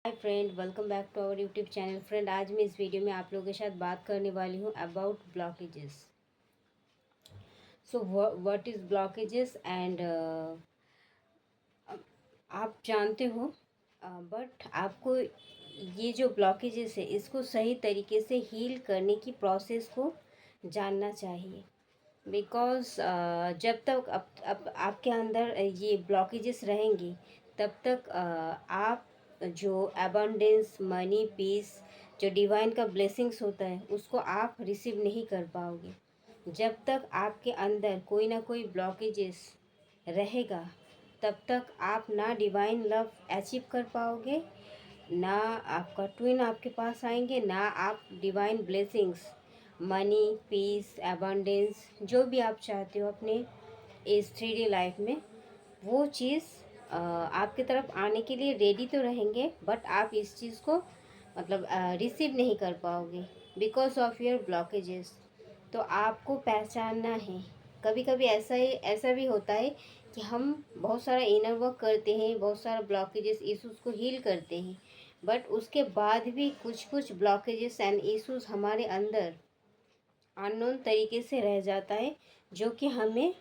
Hi friend, welcome back to our YouTube channel. Friend, आज मैं इस वीडियो में आप लोगों के साथ बात करने वाली हूँ about blockages. So what is blockages and आप जानते हो, बट आपको ये जो ब्लॉकेजेस है इसको सही तरीके से हील करने की प्रोसेस को जानना चाहिए। बिकॉज जब तक आपके अंदर ये ब्लॉकेजेस रहेंगी तब तक आप जो अबंडेंस, मनी, पीस, जो डिवाइन का ब्लेसिंग्स होता है उसको आप रिसीव नहीं कर पाओगे। जब तक आपके अंदर कोई ना कोई ब्लॉकेजेस रहेगा तब तक आप ना डिवाइन लव अचीव कर पाओगे, ना आपका ट्विन आपके पास आएंगे, ना आप divine blessings, money, peace, abundance, जो भी आप चाहते हो अपने इस 3D लाइफ में, वो चीज़ आपकी तरफ आने के लिए रेडी तो रहेंगे, बट आप इस चीज़ को मतलब रिसीव नहीं कर पाओगे बिकॉज ऑफ योर ब्लॉकेजेस। तो आपको पहचानना है। कभी कभी ऐसा भी होता है कि हम बहुत सारा इनर वर्क करते हैं, बहुत सारा ब्लॉकेजेस इश्यूज़ को हील करते हैं, बट उसके बाद भी कुछ कुछ ब्लॉकेजेस एंड इश्यूज़ हमारे अंदर अननोन तरीके से रह जाता है, जो कि हमें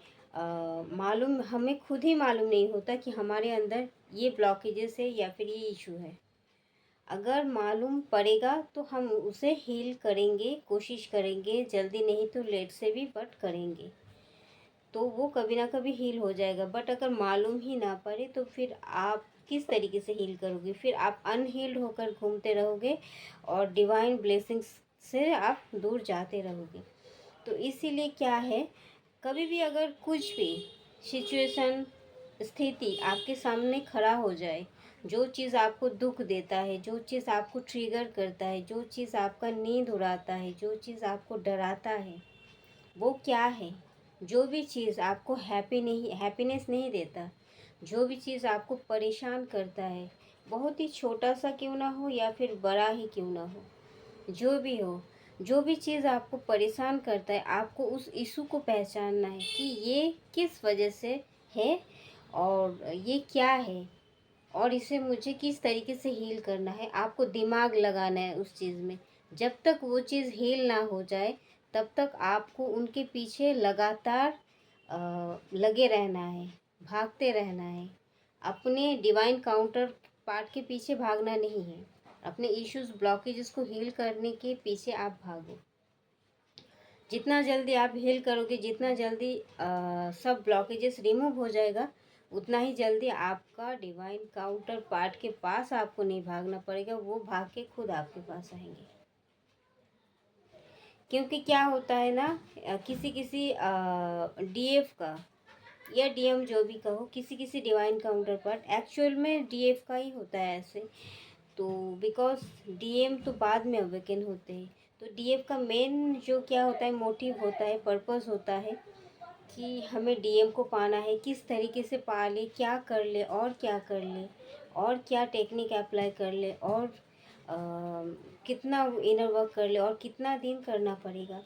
खुद ही मालूम नहीं होता कि हमारे अंदर ये ब्लॉकेजेस है या फिर ये इशू है। अगर मालूम पड़ेगा तो हम उसे हील करेंगे, कोशिश करेंगे, जल्दी नहीं तो लेट से भी बट करेंगे, तो वो कभी ना कभी हील हो जाएगा। बट अगर मालूम ही ना पड़े तो फिर आप किस तरीके से हील करोगे? फिर आप अनहील्ड होकर घूमते रहोगे और डिवाइन ब्लेसिंग्स से आप दूर जाते रहोगे। तो इसीलिए क्या है, कभी भी अगर कुछ भी सिचुएशन, स्थिति आपके सामने खड़ा हो जाए, जो चीज़ आपको दुख देता है, जो चीज़ आपको ट्रिगर करता है, जो चीज़ आपका नींद उड़ाता है, जो चीज़ आपको डराता है, वो क्या है? जो भी चीज़ आपको हैप्पीनेस नहीं देता, जो भी चीज़ आपको परेशान करता है, बहुत ही छोटा सा क्यों ना हो या फिर बड़ा ही क्यों ना हो, जो भी हो, जो भी चीज़ आपको परेशान करता है, आपको उस इशू को पहचानना है कि ये किस वजह से है और ये क्या है और इसे मुझे किस तरीके से हील करना है। आपको दिमाग लगाना है उस चीज़ में। जब तक वो चीज़ हील ना हो जाए तब तक आपको उनके पीछे लगातार लगे रहना है, भागते रहना है। अपने डिवाइन काउंटर पार्ट के पीछे भागना नहीं है, अपने इश्यूज, ब्लॉकेजेस को हील करने के पीछे आप भागो। जितना जल्दी आप हील करोगे, जितना जल्दी सब ब्लॉकेजेस रिमूव हो जाएगा, उतना ही जल्दी आपका डिवाइन काउंटर पार्ट के पास आपको नहीं भागना पड़ेगा, वो भाग के खुद आपके पास आएंगे। क्योंकि क्या होता है ना, किसी किसी डीएफ का या डीएम जो भी कहो, किसी किसी डिवाइन काउंटर पार्ट एक्चुअल में डीएफ का ही होता है ऐसे। तो बिकॉज डीएम तो बाद में अवेकन होते हैं, तो डीएफ का मेन जो क्या होता है, मोटिव होता है, पर्पस होता है कि हमें डीएम को पाना है, किस तरीके से पा ले, क्या कर ले और क्या कर ले और क्या टेक्निक अप्लाई कर ले और कितना इनर वर्क कर ले और कितना दिन करना पड़ेगा।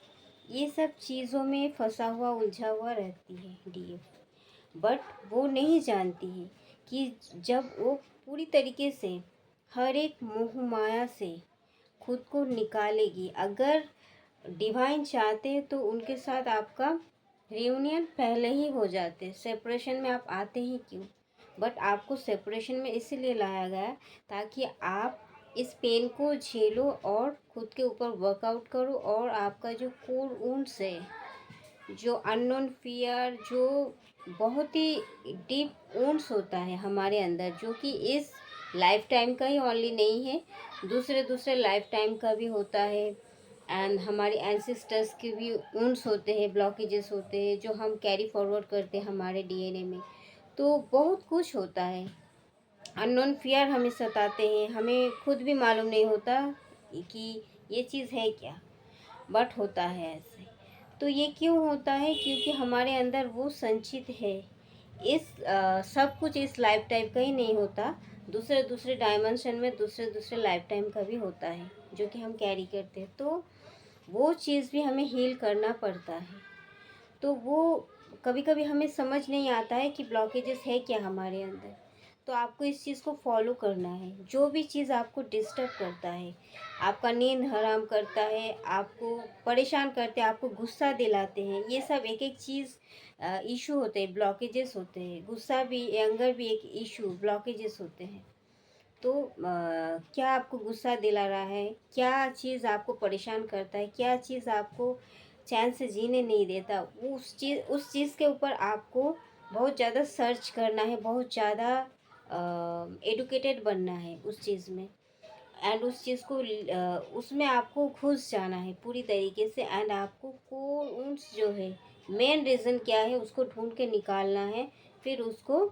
ये सब चीज़ों में फंसा हुआ, उलझा हुआ रहती है डीएफ। बट वो नहीं जानती है कि जब वो पूरी तरीके से हर एक मोह माया से खुद को निकालेगी, अगर डिवाइन चाहते तो उनके साथ आपका रियूनियन पहले ही हो जाते। सेपरेशन में आप आते ही क्यों? बट आपको सेपरेशन में इसीलिए लाया गया ताकि आप इस पेन को झेलो और खुद के ऊपर वर्कआउट करो, और आपका जो कोर वुंड्स है, जो अननोन फियर, जो बहुत ही डीप वुंड्स होता है हमारे अंदर, जो कि इस लाइफ टाइम का ही ओनली नहीं है, दूसरे दूसरे लाइफ टाइम का भी होता है। एंड हमारे एंसेस्टर्स के भी वुंड्स होते हैं, ब्लॉकेजेस होते हैं जो हम कैरी फॉरवर्ड करते हैं हमारे डीएनए में। तो बहुत कुछ होता है। अननोन फियर हमें सताते हैं, हमें खुद भी मालूम नहीं होता कि ये चीज़ है क्या, बट होता है ऐसे। तो ये क्यों होता है? क्योंकि हमारे अंदर वो संचित है। सब कुछ इस लाइफ टाइम का ही नहीं होता, दूसरे दूसरे डायमेंशन में दूसरे दूसरे लाइफ टाइम का भी होता है जो कि हम कैरी करते हैं। तो वो चीज़ भी हमें हील करना पड़ता है। तो वो कभी कभी हमें समझ नहीं आता है कि ब्लॉकेजेस है क्या हमारे अंदर। तो आपको इस चीज़ को फॉलो करना है। जो भी चीज़ आपको डिस्टर्ब करता है, आपका नींद हराम करता है, आपको परेशान करते हैं, आपको गुस्सा दिलाते हैं, ये सब एक एक चीज़ इशू होते हैं, ब्लॉकेजेस होते हैं। गुस्सा भी, एंगर भी एक इशू, ब्लॉकेजेस होते हैं। तो क्या आपको गुस्सा दिला रहा है, क्या चीज़ आपको परेशान करता है, क्या चीज़ आपको चैन से जीने नहीं देता, वो उस चीज़ के ऊपर आपको बहुत ज़्यादा सर्च करना है, बहुत ज़्यादा एडुकेटेड बनना है उस चीज़ में। एंड उस चीज़ को उसमें आपको घुस जाना है पूरी तरीके से। एंड आपको उस जो है मेन रीज़न क्या है उसको ढूंढ के निकालना है, फिर उसको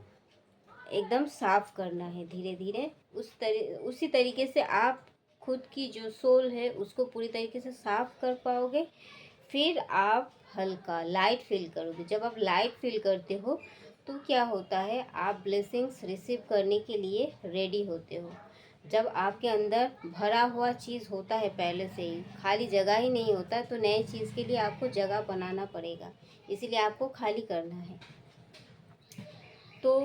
एकदम साफ करना है धीरे धीरे। उसी तरीके से आप खुद की जो सोल है उसको पूरी तरीके से साफ कर पाओगे। फिर आप हल्का लाइट फील करोगे। जब आप लाइट फील करते हो तो क्या होता है, आप ब्लेसिंग्स रिसीव करने के लिए रेडी होते हो। जब आपके अंदर भरा हुआ चीज़ होता है पहले से ही, खाली जगह ही नहीं होता, तो नए चीज़ के लिए आपको जगह बनाना पड़ेगा, इसीलिए आपको खाली करना है। तो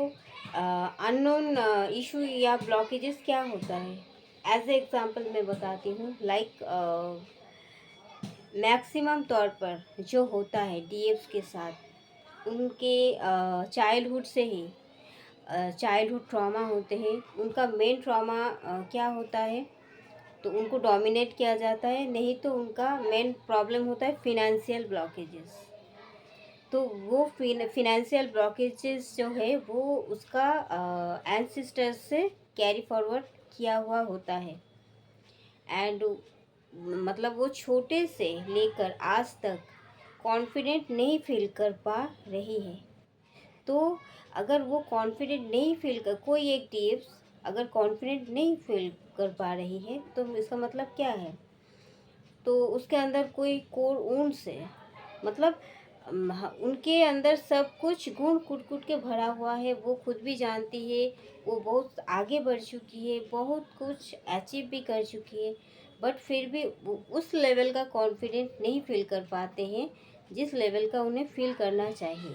अननोन इशू या ब्लॉकेजेस क्या होता है, एज ए एग्ज़ाम्पल मैं बताती हूँ। लाइक मैक्सिमम तौर पर जो होता है डीएफ्स के साथ, उनके चाइल्डहुड से ही चाइल्डहुड ट्रॉमा होते हैं। उनका मेन ट्रॉमा क्या होता है, तो उनको डोमिनेट किया जाता है, नहीं तो उनका मेन प्रॉब्लम होता है फिनेंशियल ब्लॉकेजेस। तो वो फिनेंशियल ब्लॉकेजेस जो है वो उसका एंसेस्टर्स से कैरी फॉरवर्ड किया हुआ होता है। एंड मतलब वो छोटे से लेकर आज तक कॉन्फिडेंट नहीं फील कर पा रही है। तो अगर वो कॉन्फिडेंट नहीं फील कर, कोई एक टिप्स अगर कॉन्फिडेंट नहीं फील कर पा रही है, तो इसका मतलब क्या है, तो उसके अंदर कोई कोर ऊंस है। मतलब उनके अंदर सब कुछ गुण कुट कुट के भरा हुआ है, वो खुद भी जानती है, वो बहुत आगे बढ़ चुकी है, बहुत कुछ अचीव भी कर चुकी है, बट फिर भी वो उस लेवल का कॉन्फिडेंट नहीं फील कर पाते हैं जिस लेवल का उन्हें फील करना चाहिए।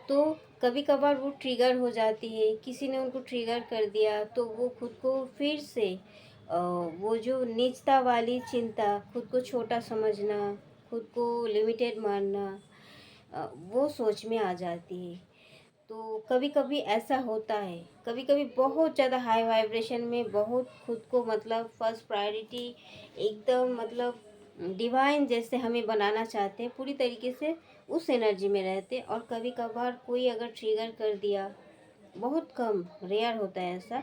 तो कभी कभार वो ट्रिगर हो जाती है, किसी ने उनको ट्रिगर कर दिया, तो वो खुद को फिर से वो जो नीचता वाली चिंता, खुद को छोटा समझना, खुद को लिमिटेड मानना, वो सोच में आ जाती है। तो कभी कभी ऐसा होता है, कभी कभी बहुत ज़्यादा हाई वाइब्रेशन में बहुत खुद को मतलब फर्स्ट प्रायोरिटी एकदम मतलब डिवाइन जैसे हमें बनाना चाहते हैं, पूरी तरीके से उस एनर्जी में रहते। और कभी कभार कोई अगर ट्रिगर कर दिया, बहुत कम रेयर होता है ऐसा,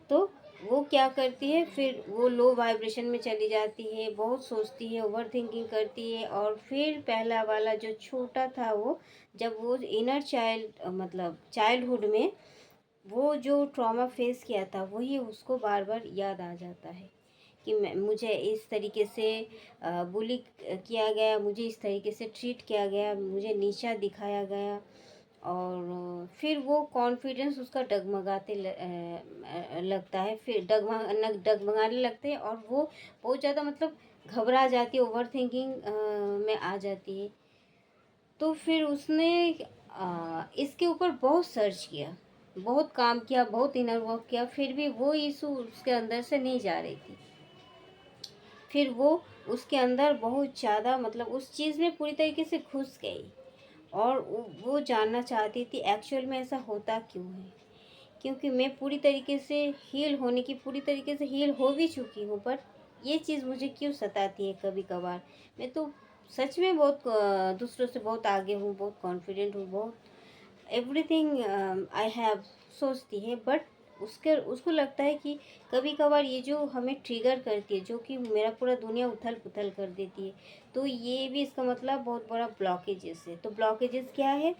तो वो क्या करती है, फिर वो लो वाइब्रेशन में चली जाती है, बहुत सोचती है, ओवर थिंकिंग करती है। और फिर पहला वाला जो छोटा था वो, जब वो इनर चाइल्ड मतलब चाइल्डहुड में वो जो ट्रॉमा फेस किया था, वही उसको बार बार याद आ जाता है कि मुझे इस तरीके से बुली किया गया, मुझे इस तरीके से ट्रीट किया गया, मुझे नीचा दिखाया गया। और फिर वो कॉन्फिडेंस उसका डगमगाते लगता है, फिर डगमगाने लगते हैं, और वो बहुत ज़्यादा मतलब घबरा जाती है, ओवर थिंकिंग में आ जाती है। तो फिर उसने इसके ऊपर बहुत सर्च किया, बहुत काम किया, बहुत इनर वर्क किया, फिर भी वो इशू उसके अंदर से नहीं जा रही थी। फिर वो उसके अंदर बहुत ज़्यादा मतलब उस चीज़ में पूरी तरीके से घुस गई, और वो जानना चाहती थी एक्चुअल में ऐसा होता क्यों है। क्योंकि मैं पूरी तरीके से हील होने की, पूरी तरीके से हील हो भी चुकी हूँ, पर ये चीज़ मुझे क्यों सताती है कभी कभार। मैं तो सच में बहुत दूसरों से बहुत आगे हूँ, बहुत कॉन्फिडेंट हूँ, बहुत एवरीथिंग आई हैव सोचती है, बट उसके उसको लगता है कि कभी कभार ये जो हमें ट्रिगर करती है, जो कि मेरा पूरा दुनिया उथल पुथल कर देती है, तो ये भी इसका मतलब बहुत बड़ा ब्लॉकेजेस है। तो ब्लॉकेजेस क्या है,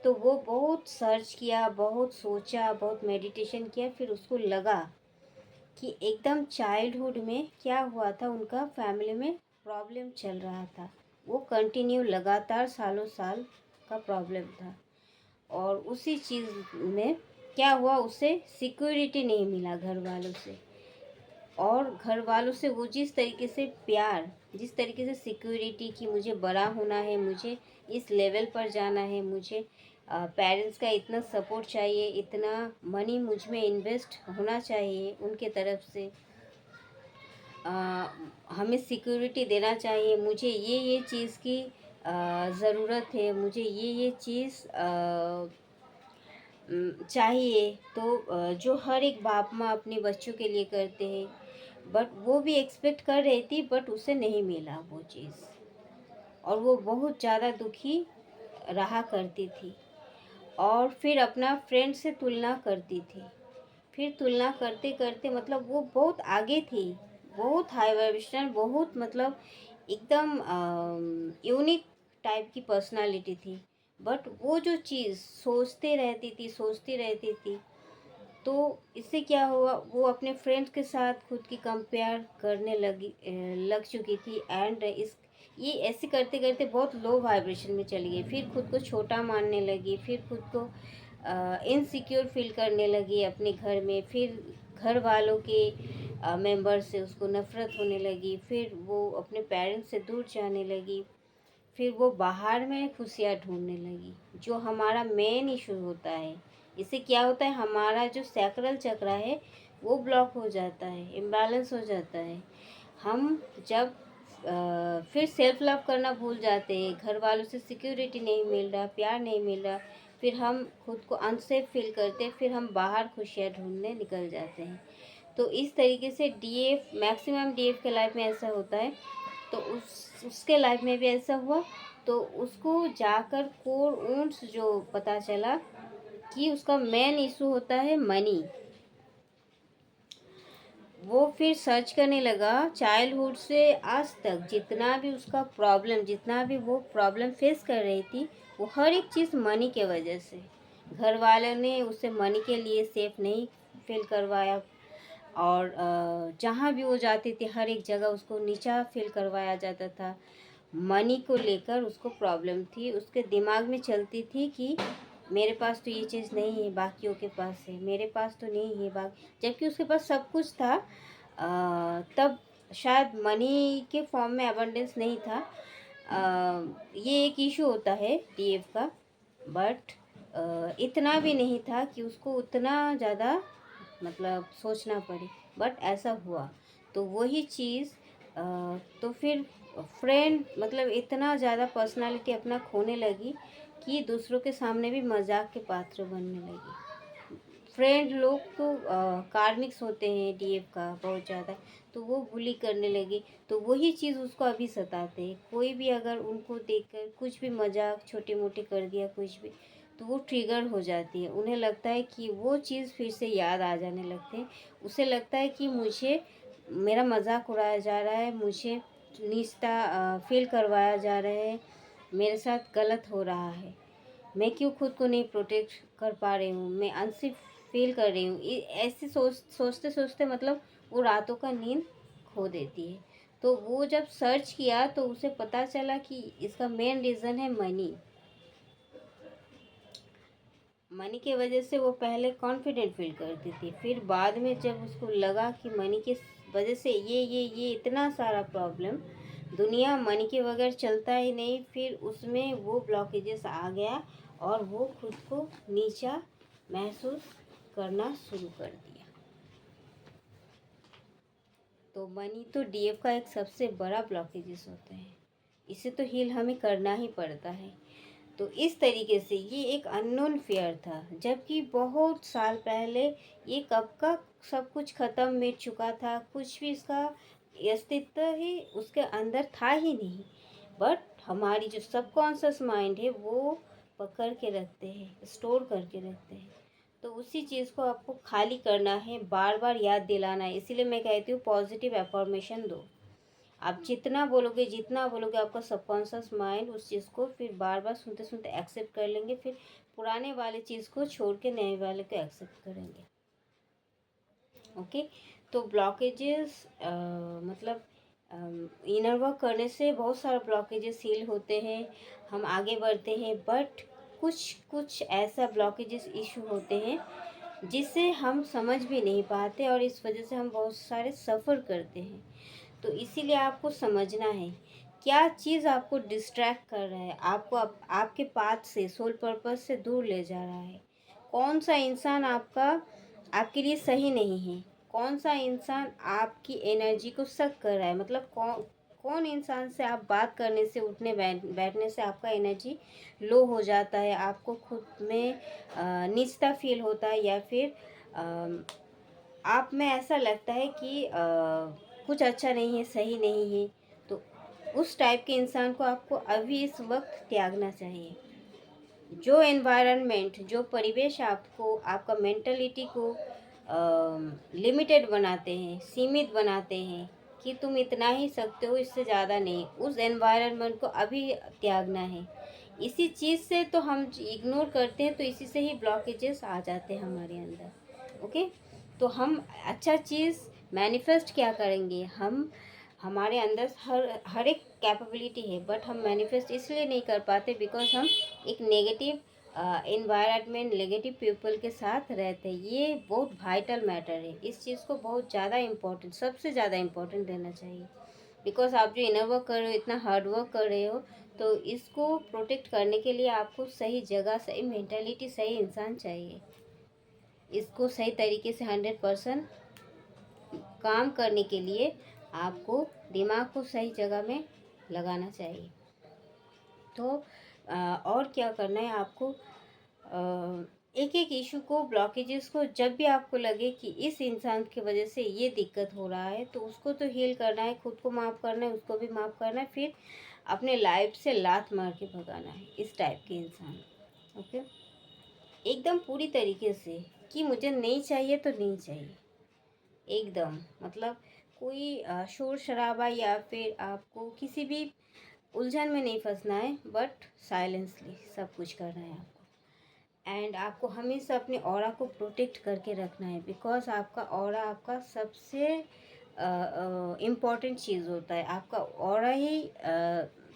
तो वो बहुत सर्च किया, बहुत सोचा, बहुत मेडिटेशन किया, फिर उसको लगा कि एकदम चाइल्डहुड में क्या हुआ था, उनका फैमिली में प्रॉब्लम चल रहा था, वो कंटिन्यू लगातार सालों साल का प्रॉब्लम था। और उसी चीज़ में क्या हुआ, उसे सिक्योरिटी नहीं मिला घर वालों से। और घर वालों से वो जिस तरीके से प्यार, जिस तरीके से सिक्योरिटी की मुझे बड़ा होना है, मुझे इस लेवल पर जाना है, मुझे पेरेंट्स का इतना सपोर्ट चाहिए, इतना मनी मुझ में इन्वेस्ट होना चाहिए उनके तरफ से, अ, हमें सिक्योरिटी देना चाहिए, मुझे ये चीज़ की ज़रूरत है, मुझे ये चीज़ चाहिए। तो जो हर एक बाप माँ अपने बच्चों के लिए करते हैं, बट वो भी एक्सपेक्ट कर रही थी, बट उसे नहीं मिला वो चीज़, और वो बहुत ज़्यादा दुखी रहा करती थी। और फिर अपना फ्रेंड से तुलना करती थी। फिर तुलना करते करते मतलब वो बहुत आगे थी, बहुत हाई वाइब्रेशनल, बहुत मतलब एकदम यूनिक टाइप की पर्सनालिटी थी। बट वो जो चीज़ सोचती रहती थी, तो इससे क्या हुआ, वो अपने फ्रेंड्स के साथ खुद की कंपेयर करने लग चुकी थी। एंड इस ये ऐसे करते करते बहुत लो वाइब्रेशन में चली गई, फिर खुद को छोटा मानने लगी, फिर खुद को इनसिक्योर फील करने लगी अपने घर में, फिर घर वालों के मेंबर से उसको नफ़रत होने लगी, फिर वो अपने पेरेंट्स से दूर जाने लगी, फिर वो बाहर में खुशियाँ ढूंढने लगी, जो हमारा मेन इशू होता है। इससे क्या होता है, हमारा जो सैक्रल चक्र है वो ब्लॉक हो जाता है, इम्बैलेंस हो जाता है। हम जब फिर सेल्फ लव करना भूल जाते हैं, घर वालों से सिक्योरिटी नहीं मिल रहा, प्यार नहीं मिल रहा, फिर हम खुद को अनसेफ फील करते हैं, फिर हम बाहर खुशियाँ ढूंढने निकल जाते हैं। तो इस तरीके से डीएफ, मैक्सिमम डीएफ के लाइफ में ऐसा होता है। तो उसके लाइफ में भी ऐसा हुआ। तो उसको जाकर कोर ऊंट्स जो पता चला कि उसका मेन इशू होता है मनी। वो फिर सर्च करने लगा, चाइल्डहुड से आज तक जितना भी उसका प्रॉब्लम, जितना भी वो प्रॉब्लम फेस कर रही थी, वो हर एक चीज़ मनी के वजह से। घर वालों ने उसे मनी के लिए सेफ नहीं फील करवाया, और जहाँ भी वो जाती थी हर एक जगह उसको नीचा फील करवाया जाता था। मनी को लेकर उसको प्रॉब्लम थी, उसके दिमाग में चलती थी कि मेरे पास तो ये चीज़ नहीं है, बाकियों के पास है, मेरे पास तो नहीं है बाकी, जबकि उसके पास सब कुछ था। तब शायद मनी के फॉर्म में अबंडेंस नहीं था। ये एक इशू होता है डीएफ का। बट इतना भी नहीं था कि उसको उतना ज़्यादा मतलब सोचना पड़े, बट ऐसा हुआ। तो वही चीज़, तो फिर फ्रेंड मतलब इतना ज़्यादा पर्सनालिटी अपना खोने लगी कि दूसरों के सामने भी मजाक के पात्र बनने लगी। फ्रेंड लोग तो कार्मिक्स होते हैं डीएफ का बहुत ज़्यादा, तो वो बुली करने लगी। तो वही चीज़ उसको अभी सताते हैं। कोई भी अगर उनको देखकर कुछ भी मजाक छोटी मोटी कर दिया कुछ भी, तो वो ट्रिगर हो जाती है, उन्हें लगता है कि वो चीज़ फिर से याद आ जाने लगते हैं। उसे लगता है कि मुझे मेरा मजाक उड़ाया जा रहा है, मुझे नीचता फील करवाया जा रहा है, मेरे साथ गलत हो रहा है, मैं क्यों खुद को नहीं प्रोटेक्ट कर पा रही हूँ, मैं अनसेफ फील कर रही हूँ। ऐसे सोचते सोचते मतलब वो रातों का नींद खो देती है। तो वो जब सर्च किया तो उसे पता चला कि इसका मेन रीज़न है मनी। मनी के वजह से वो पहले कॉन्फिडेंट फील करती थी, फिर बाद में जब उसको लगा कि मनी की वजह से ये इतना सारा प्रॉब्लम, दुनिया मनी के बगैर चलता ही नहीं, फिर उसमें वो ब्लॉकेजेस आ गया और वो खुद को नीचा महसूस करना शुरू कर दिया। तो मनी तो डीएफ का एक सबसे बड़ा ब्लॉकेजेस होते हैं, इसे तो हील हमें करना ही पड़ता है। तो इस तरीके से ये एक अननोन फेयर था, जबकि बहुत साल पहले ये कब का सब कुछ ख़त्म मिट चुका था, कुछ भी इसका अस्तित्व ही उसके अंदर था ही नहीं। बट हमारी जो सबकॉन्शियस माइंड है वो पकड़ के रखते हैं, स्टोर करके रखते हैं। तो उसी चीज़ को आपको खाली करना है, बार बार याद दिलाना है। इसीलिए मैं कहती हूँ पॉजिटिव एफर्मेशन दो। आप जितना बोलोगे आपका सबकॉन्शियस माइंड उस चीज़ को फिर बार बार सुनते सुनते एक्सेप्ट कर लेंगे, फिर पुराने वाले चीज़ को छोड़ के नए वाले को एक्सेप्ट करेंगे। ओके। तो ब्लॉकेजेस मतलब इनर वर्क करने से बहुत सारे ब्लॉकेजेस हील होते हैं, हम आगे बढ़ते हैं। बट कुछ कुछ ऐसा ब्लॉकेजेस इशू होते हैं जिसे हम समझ भी नहीं पाते, और इस वजह से हम बहुत सारे सफ़र करते हैं। तो इसीलिए आपको समझना है क्या चीज़ आपको डिस्ट्रैक्ट कर रहा है, आपको आपके पाथ से, सोल पर्पस से दूर ले जा रहा है? कौन सा इंसान आपके लिए सही नहीं है? कौन सा इंसान आपकी एनर्जी को सक कर रहा है? मतलब कौन कौन इंसान से आप बात करने से, उठने बैठने से आपका एनर्जी लो हो जाता है, आपको खुद में नीचता फील होता है, या फिर आप में ऐसा लगता है कि कुछ अच्छा नहीं है, सही नहीं है? तो उस टाइप के इंसान को आपको अभी इस वक्त त्यागना चाहिए। जो एनवायरनमेंट, जो परिवेश आपको, आपका मेंटलिटी को लिमिटेड बनाते हैं, सीमित बनाते हैं कि तुम इतना ही सकते हो, इससे ज़्यादा नहीं, उस एनवायरनमेंट को अभी त्यागना है। इसी चीज़ से तो हम इग्नोर करते हैं, तो इसी से ही ब्लॉकेजेस आ जाते हैं हमारे अंदर। ओके, तो हम अच्छा चीज़ मैनिफेस्ट क्या करेंगे? हम, हमारे अंदर हर एक कैपेबिलिटी है, बट हम मैनिफेस्ट इसलिए नहीं कर पाते बिकॉज हम एक नेगेटिव इन्वायरमेंट, नेगेटिव पीपल के साथ रहते हैं। ये बहुत वाइटल मैटर है, इस चीज़ को बहुत ज़्यादा इम्पोर्टेंट, सबसे ज़्यादा इम्पोर्टेंट देना चाहिए। बिकॉज आप जो इनर वर्क कर रहे हो, इतना हार्ड वर्क कर रहे हो, तो इसको प्रोटेक्ट करने के लिए आपको सही जगह, सही मेंटालिटी, सही इंसान चाहिए। इसको सही तरीके से 100% काम करने के लिए आपको दिमाग को सही जगह में लगाना चाहिए। तो और क्या करना है आपको? एक एक इशू को, ब्लॉकेजेस को, जब भी आपको लगे कि इस इंसान की वजह से ये दिक्कत हो रहा है, तो उसको तो हील करना है, खुद को माफ़ करना है, उसको भी माफ़ करना है, फिर अपने लाइफ से लात मार के भगाना है इस टाइप के इंसान। ओके, एकदम पूरी तरीके से कि मुझे नहीं चाहिए तो नहीं चाहिए, एकदम मतलब कोई शोर शराबा या फिर आपको किसी भी उलझन में नहीं फंसना है, बट साइलेंसली सब कुछ करना है आपको। एंड आपको हमेशा अपने ऑरा को प्रोटेक्ट करके रखना है, बिकॉज आपका ऑरा आपका सबसे इम्पॉर्टेंट चीज़ होता है। आपका ऑरा ही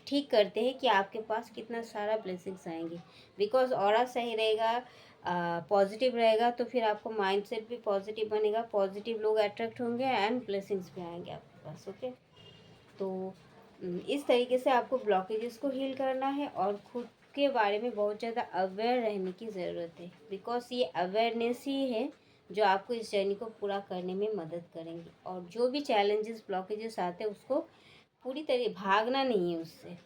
ठीक करते हैं कि आपके पास कितना सारा ब्लेसिंग्स आएंगे। बिकॉज ऑरा सही रहेगा, पॉजिटिव रहेगा, तो फिर आपको माइंडसेट भी पॉजिटिव बनेगा, पॉजिटिव लोग अट्रैक्ट होंगे एंड ब्लेसिंग्स भी आएंगे आपके पास। ओके, तो इस तरीके से आपको ब्लॉकेजेस को हील करना है और खुद के बारे में बहुत ज़्यादा अवेयर रहने की ज़रूरत है। बिकॉज ये अवेयरनेस ही है जो आपको इस जर्नी को पूरा करने में मदद करेंगे। और जो भी चैलेंजेस, ब्लॉकेजेस आते हैं, उसको पूरी तरह भागना नहीं है उससे।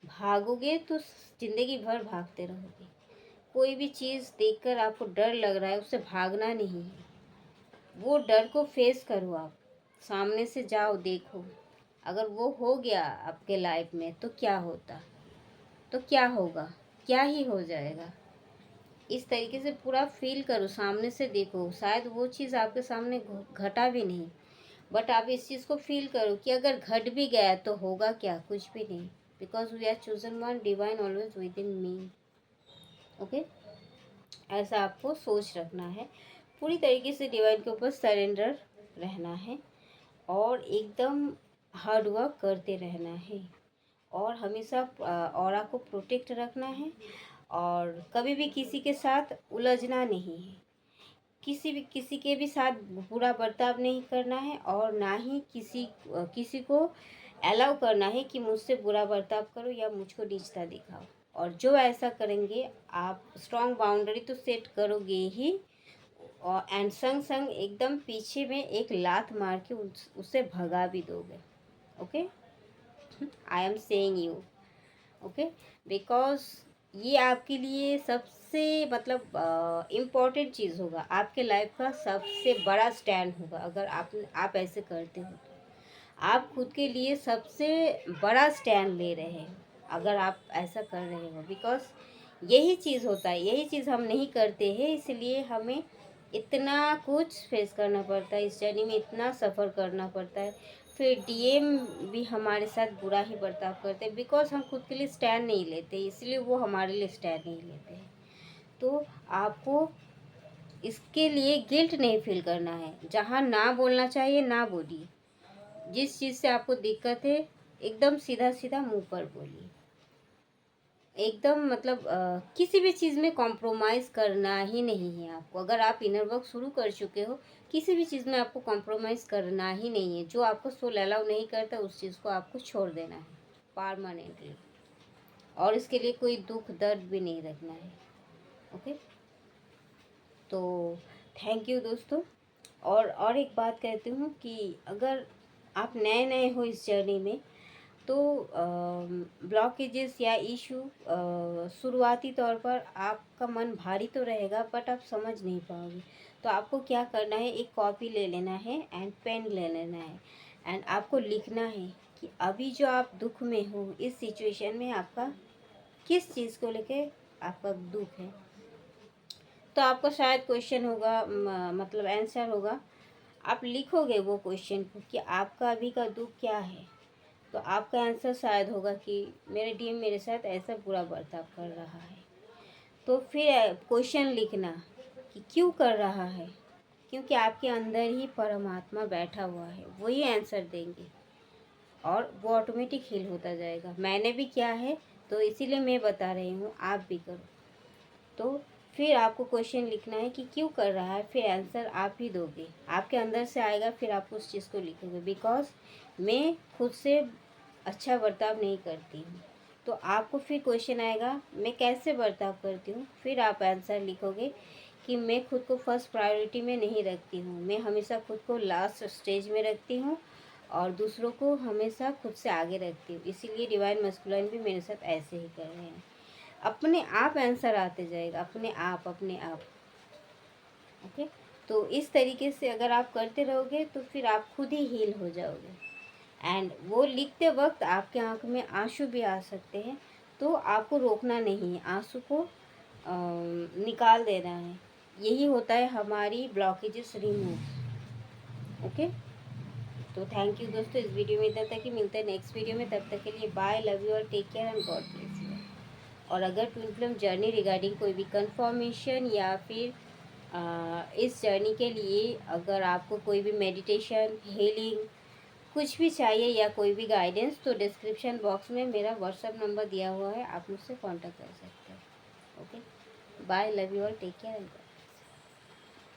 भागोगे तो ज़िंदगी भर भागते रहोगे। कोई भी चीज़ देखकर आपको डर लग रहा है, उससे भागना नहीं है, वो डर को फेस करो। आप सामने से जाओ, देखो, अगर वो हो गया आपके लाइफ में तो क्या होता, तो क्या होगा, क्या ही हो जाएगा। इस तरीके से पूरा फील करो, सामने से देखो, शायद वो चीज़ आपके सामने घटा भी नहीं, बट आप इस चीज़ को फील करो कि अगर घट भी गया तो होगा क्या, कुछ भी नहीं। Because we are chosen one, divine always within me. Okay, ऐसा आपको सोच रखना है, पूरी तरीके से डिवाइन के ऊपर सरेंडर रहना है और एकदम हार्ड वर्क करते रहना है और हमेशा ऑरा को प्रोटेक्ट रखना है और कभी भी किसी के साथ उलझना नहीं है। किसी के भी साथ बुरा बर्ताव नहीं करना है और ना ही किसी को अलाउ करना है कि मुझसे बुरा बर्ताव करो या मुझको नीचता दिखाओ। और जो ऐसा करेंगे, आप स्ट्रॉन्ग बाउंड्री तो सेट करोगे ही, और एंड संग संग एकदम पीछे में एक लात मार के उसे भगा भी दोगे। Okay, I am saying you. Okay, because ये आपके लिए सबसे मतलब इम्पॉर्टेंट चीज़ होगा, आपके लाइफ का सबसे बड़ा स्टैंड होगा। अगर आप ऐसे करते हो तो आप खुद के लिए सबसे बड़ा स्टैंड ले रहे हैं, अगर आप ऐसा कर रहे हो। बिकॉज यही चीज़ होता है, यही चीज़ हम नहीं करते हैं, इसलिए हमें इतना कुछ फेस करना पड़ता है, इस जर्नी में इतना सफ़र करना पड़ता है। फिर डीएम भी हमारे साथ बुरा ही बर्ताव करते हैं, बिकॉज हम खुद के लिए स्टैंड नहीं लेते, इसलिए वो हमारे लिए स्टैंड नहीं लेते हैं। तो आपको इसके लिए गिल्ट नहीं फील करना है, जहाँ ना बोलना चाहिए ना बोलिए, जिस चीज़ से आपको दिक्कत है एकदम सीधा सीधा मुंह पर बोलिए। एकदम मतलब किसी भी चीज़ में कॉम्प्रोमाइज़ करना ही नहीं है आपको। अगर आप इनर वर्क शुरू कर चुके हो, किसी भी चीज़ में आपको कॉम्प्रोमाइज़ करना ही नहीं है। जो आपको सोल अलाउ नहीं करता, उस चीज़ को आपको छोड़ देना है। परमानेंटली, और इसके लिए कोई दुख दर्द भी नहीं रखना है। ओके, तो थैंक यू दोस्तों। और एक बात कहती हूँ कि अगर आप नए नए हो इस जर्नी में, तो ब्लॉकेजेस या इशू शुरुआती तौर पर आपका मन भारी तो रहेगा, बट आप समझ नहीं पाओगे। तो आपको क्या करना है, एक कॉपी ले लेना है एंड पेन ले लेना है, एंड आपको लिखना है कि अभी जो आप दुख में हो, इस सिचुएशन में आपका किस चीज़ को लेके आपका दुख है। तो आपका शायद क्वेश्चन होगा, मतलब आंसर होगा, आप लिखोगे वो क्वेश्चन को कि आपका अभी का दुख क्या है। तो आपका आंसर शायद होगा कि मेरे डीएम मेरे साथ ऐसा बुरा बर्ताव कर रहा है। तो फिर क्वेश्चन लिखना कि क्यों कर रहा है, क्योंकि आपके अंदर ही परमात्मा बैठा हुआ है, वही आंसर देंगे और वो ऑटोमेटिक हील होता जाएगा। मैंने भी किया है, तो इसीलिए मैं बता रही हूँ, आप भी करो। तो फिर आपको क्वेश्चन लिखना है कि क्यों कर रहा है, फिर आंसर आप ही दोगे, आपके अंदर से आएगा, फिर आप उस चीज़ को लिखोगे। बिकॉज मैं खुद से अच्छा बर्ताव नहीं करती हूँ, तो आपको फिर क्वेश्चन आएगा मैं कैसे बर्ताव करती हूँ, फिर आप आंसर लिखोगे कि मैं खुद को फर्स्ट प्रायोरिटी में नहीं रखती हूँ, मैं हमेशा खुद को लास्ट स्टेज में रखती हूँ और दूसरों को हमेशा खुद से आगे रखती हूँ। इसीलिए डिवाइन मस्कुलाइन भी मेरे साथ ऐसे ही कर रहे हैं। अपने आप आंसर आते जाएगा, अपने आप अपने आप। ओके, तो इस तरीके से अगर आप करते रहोगे तो फिर आप खुद ही हील हो जाओगे। एंड वो लिखते वक्त आपके आंख में आंसू भी आ सकते हैं, तो आपको रोकना नहीं है, आंसू को निकाल देना है। यही होता है हमारी ब्लॉकेजेस रिमूव। ओके, तो थैंक यू दोस्तों, इस वीडियो में इतना तक ही। मिलते हैं नेक्स्ट वीडियो में, तब तक के लिए बाय, लव यू और take care and God bless you. और अगर ट्विन फ्लेम जर्नी रिगार्डिंग कोई भी कंफर्मेशन या फिर इस जर्नी के लिए अगर आपको कोई भी मेडिटेशन, हीलिंग कुछ भी चाहिए या कोई भी गाइडेंस, तो डिस्क्रिप्शन बॉक्स में मेरा व्हाट्सएप नंबर दिया हुआ है, आप मुझसे कांटेक्ट कर सकते हैं। ओके, बाय, लव यू और टेक केयर।